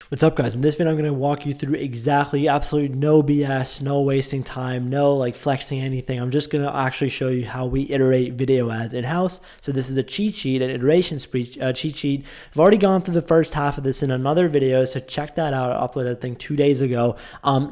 What's up, guys? In this video, I'm going to walk you through exactly, absolutely no BS, no wasting time, no like flexing anything. I'm just going to actually show you how we iterate video ads in-house. So this is a cheat sheet, an iteration cheat sheet. I've already gone through the first half of this in another video, so check that out. I uploaded, I think, 2 days ago.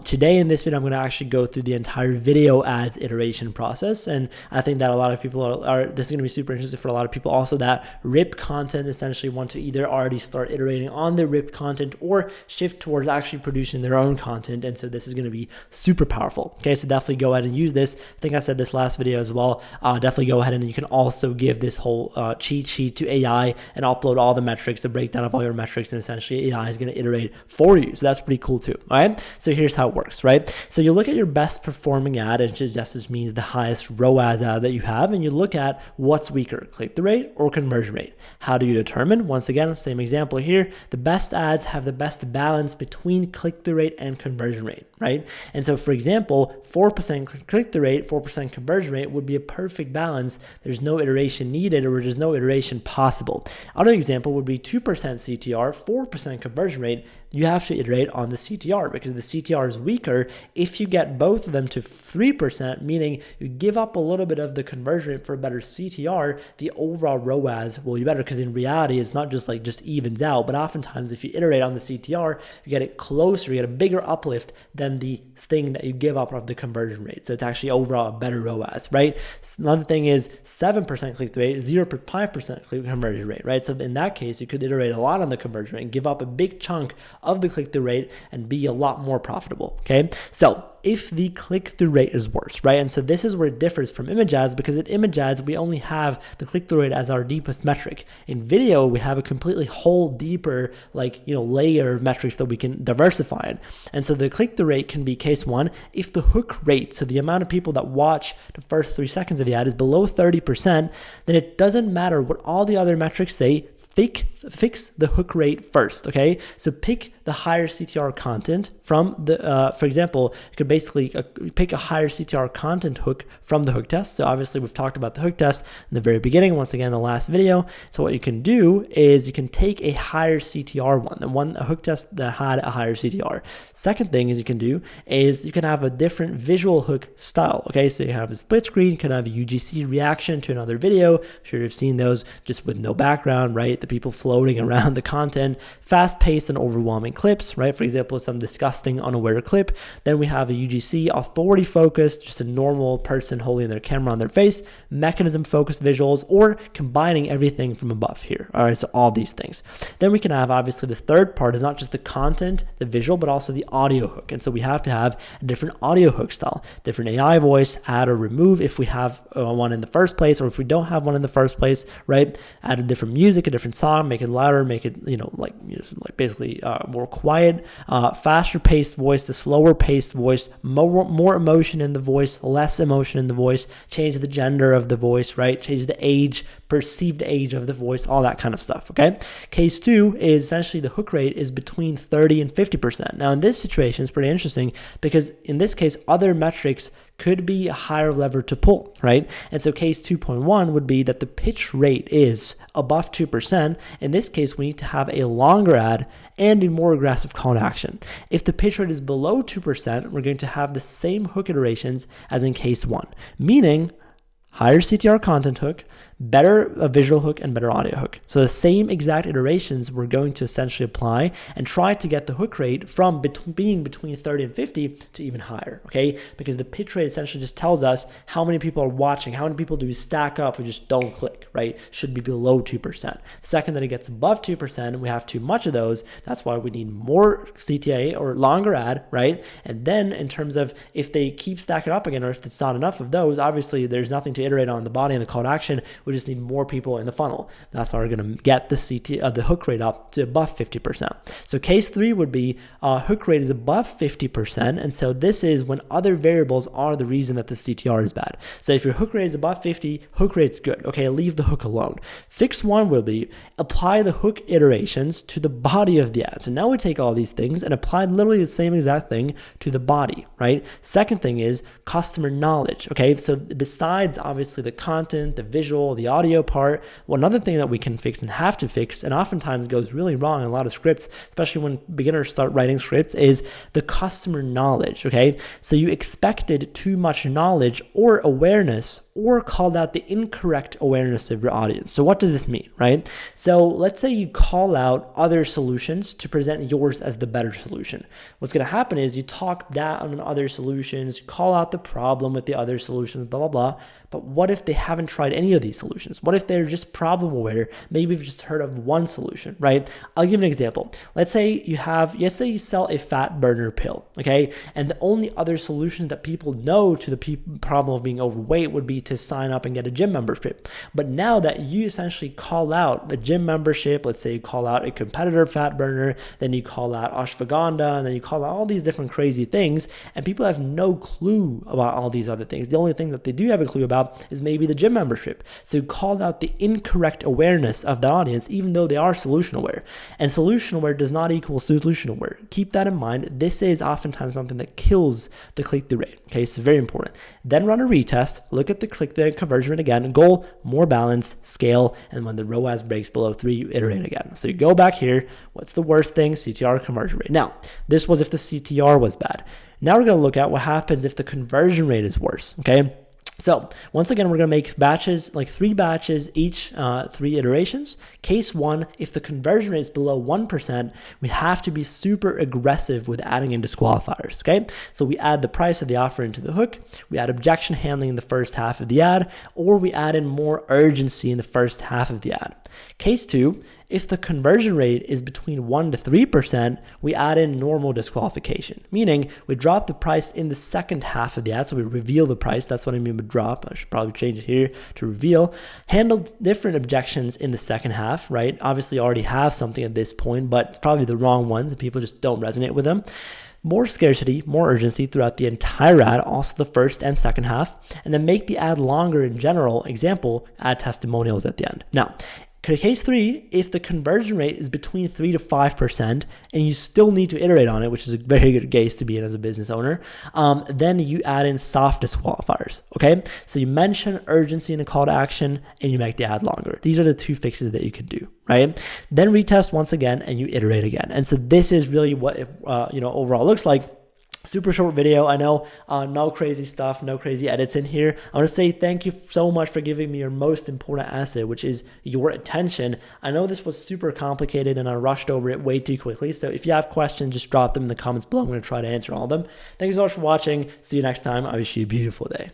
Today in this video, I'm going to actually go through the entire video ads iteration process. And I think that a lot of people this is going to be super interesting for a lot of people also that rip content, essentially want to either already start iterating on the ripped content or shift towards actually producing their own content. And so this is going to be super powerful. Okay, so definitely go ahead and use this. I think I said this last video as well. Definitely go ahead and you can also give this whole cheat sheet to AI and upload all the metrics, the breakdown of all your metrics, and essentially AI is going to iterate for you. So that's pretty cool too. All right, so here's how it works, right? So you look at your best performing ad, and just means the highest ROAS ad that you have, and you look at what's weaker, click-through rate or conversion rate. How do you determine? Once again, same example here, the best ads have the best balance between click-through rate and conversion rate, right? And so for example, 4% click-through rate, 4% conversion rate would be a perfect balance. There's no iteration needed, or there's no iteration possible. Other example would be 2% CTR, 4% conversion rate. You have to iterate on the CTR because the CTR is weaker. If you get both of them to 3%, meaning you give up a little bit of the conversion rate for a better CTR, the overall ROAS will be better, because in reality, it's not just like just evens out, but oftentimes if you iterate on the CTR, you get it closer, you get a bigger uplift than the thing that you give up of the conversion rate. So it's actually overall a better ROAS, right? Another thing is 7% click-through rate, 0.5% conversion rate, right? So in that case, you could iterate a lot on the conversion rate and give up a big chunk of the click-through rate and be a lot more profitable, okay? So if the click-through rate is worse, right? And so this is where it differs from image ads, because at image ads, we only have the click-through rate as our deepest metric. In video, we have a completely whole deeper, layer of metrics that we can diversify in. And so the click-through rate can be case one, if the hook rate, so the amount of people that watch the first 3 seconds of the ad is below 30%, then it doesn't matter what all the other metrics say, fix the hook rate first, okay? So pick the higher CTR content from the, for example, you could basically pick a higher CTR content hook from the hook test. So obviously we've talked about the hook test in the very beginning, once again, in the last video. So what you can do is you can take a higher CTR a hook test that had a higher CTR. Second thing is you can do is you can have a different visual hook style, okay? So you have a split screen, you can have a UGC reaction to another video. I'm sure you've seen those just with no background, right? The people floating around the content, fast-paced and overwhelming clips, right? For example, some disgusting unaware clip. Then we have a UGC, authority focused, just a normal person holding their camera on their face, mechanism focused visuals, or combining everything from above here. All right, so all these things. Then we can have, obviously, the third part is not just the content, the visual, but also the audio hook. And so we have to have a different audio hook style, different AI voice, add or remove if we have one in the first place, or if we don't have one in the first place, right? Add a different music, a different song, make it louder, make it, basically more quiet, faster paced voice to slower paced voice, more emotion in the voice, less emotion in the voice, change the gender of the voice, right? Change the age, perceived age of the voice, all that kind of stuff, okay? Case two is essentially the hook rate is between 30 and 50%. Now in this situation, it's pretty interesting because in this case, other metrics could be a higher lever to pull, right? And so case 2.1 would be that the pitch rate is above 2%. In this case, we need to have a longer ad and a more aggressive call to action. If the pitch rate is below 2%, we're going to have the same hook iterations as in case one, meaning higher CTR content hook, better visual hook, and better audio hook. So the same exact iterations we're going to essentially apply and try to get the hook rate from being between 30 and 50 to even higher, okay? Because the pitch rate essentially just tells us how many people are watching, how many people do we stack up or just don't click, right? Should be below 2%. The second that it gets above 2%, we have too much of those. That's why we need more CTA or longer ad, right? And then in terms of if they keep stacking up again, or if it's not enough of those, obviously there's nothing to iterate on the body and the call to action. We just need more people in the funnel. That's how we're going to get the the hook rate up to above 50%. So case three would be hook rate is above 50%. And so this is when other variables are the reason that the CTR is bad. So if your hook rate is above 50, hook rate's good. Okay, leave the hook alone. Fix one will be apply the hook iterations to the body of the ad. So now we take all these things and apply literally the same exact thing to the body, right? Second thing is customer knowledge. Okay, so besides obviously obviously the content, the visual, the audio part. Well, another thing that we can fix and have to fix, and oftentimes goes really wrong in a lot of scripts, especially when beginners start writing scripts, is the customer knowledge, okay? So you expected too much knowledge or awareness, or called out the incorrect awareness of your audience. So what does this mean, right? So let's say you call out other solutions to present yours as the better solution. What's going to happen is you talk down on other solutions, call out the problem with the other solutions, blah, blah, blah. But what if they haven't tried any of these solutions? What if they're just problem aware? Maybe you've just heard of one solution, right? I'll give you an example. Let's say you sell a fat burner pill, okay? And the only other solutions that people know to the problem of being overweight would be to sign up and get a gym membership. But now that you essentially call out a gym membership, let's say you call out a competitor fat burner, then you call out ashwagandha, and then you call out all these different crazy things, and people have no clue about all these other things. The only thing that they do have a clue about is maybe the gym membership. So you called out the incorrect awareness of the audience, even though they are solution aware. And solution aware does not equal solution aware. Keep that in mind. This is oftentimes something that kills the click-through rate. Okay, so very important. Then run a retest, look at the click-through and conversion rate again, goal, more balanced, scale, and when the ROAS breaks below 3, you iterate again. So you go back here, what's the worst thing? CTR conversion rate. Now, this was if the CTR was bad. Now we're going to look at what happens if the conversion rate is worse, okay? So once again, we're going to make batches, like 3 batches each, 3 iterations. Case 1, if the conversion rate is below 1%, we have to be super aggressive with adding in disqualifiers, okay? So we add the price of the offer into the hook, we add objection handling in the first half of the ad, or we add in more urgency in the first half of the ad. Case 2, if the conversion rate is between 1 to 3%, we add in normal disqualification, meaning we drop the price in the second half of the ad. So we reveal the price. That's what I mean by drop. I should probably change it here to reveal. Handle different objections in the second half, right? Obviously, already have something at this point, but it's probably the wrong ones and people just don't resonate with them. More scarcity, more urgency throughout the entire ad, also the first and second half, and then make the ad longer in general. Example, add testimonials at the end. Now, case 3, if the conversion rate is between 3 to 5% and you still need to iterate on it, which is a very good case to be in as a business owner, then you add in soft disqualifiers, okay? So you mention urgency in a call to action and you make the ad longer. These are the 2 fixes that you can do, right? Then retest once again and you iterate again. And so this is really what it, overall looks like. Super short video, I know, no crazy stuff, no crazy edits in here. I want to say thank you so much for giving me your most important asset, which is your attention. I know this was super complicated and I rushed over it way too quickly. So if you have questions, just drop them in the comments below. I'm going to try to answer all of them. Thank you so much for watching. See you next time. I wish you a beautiful day.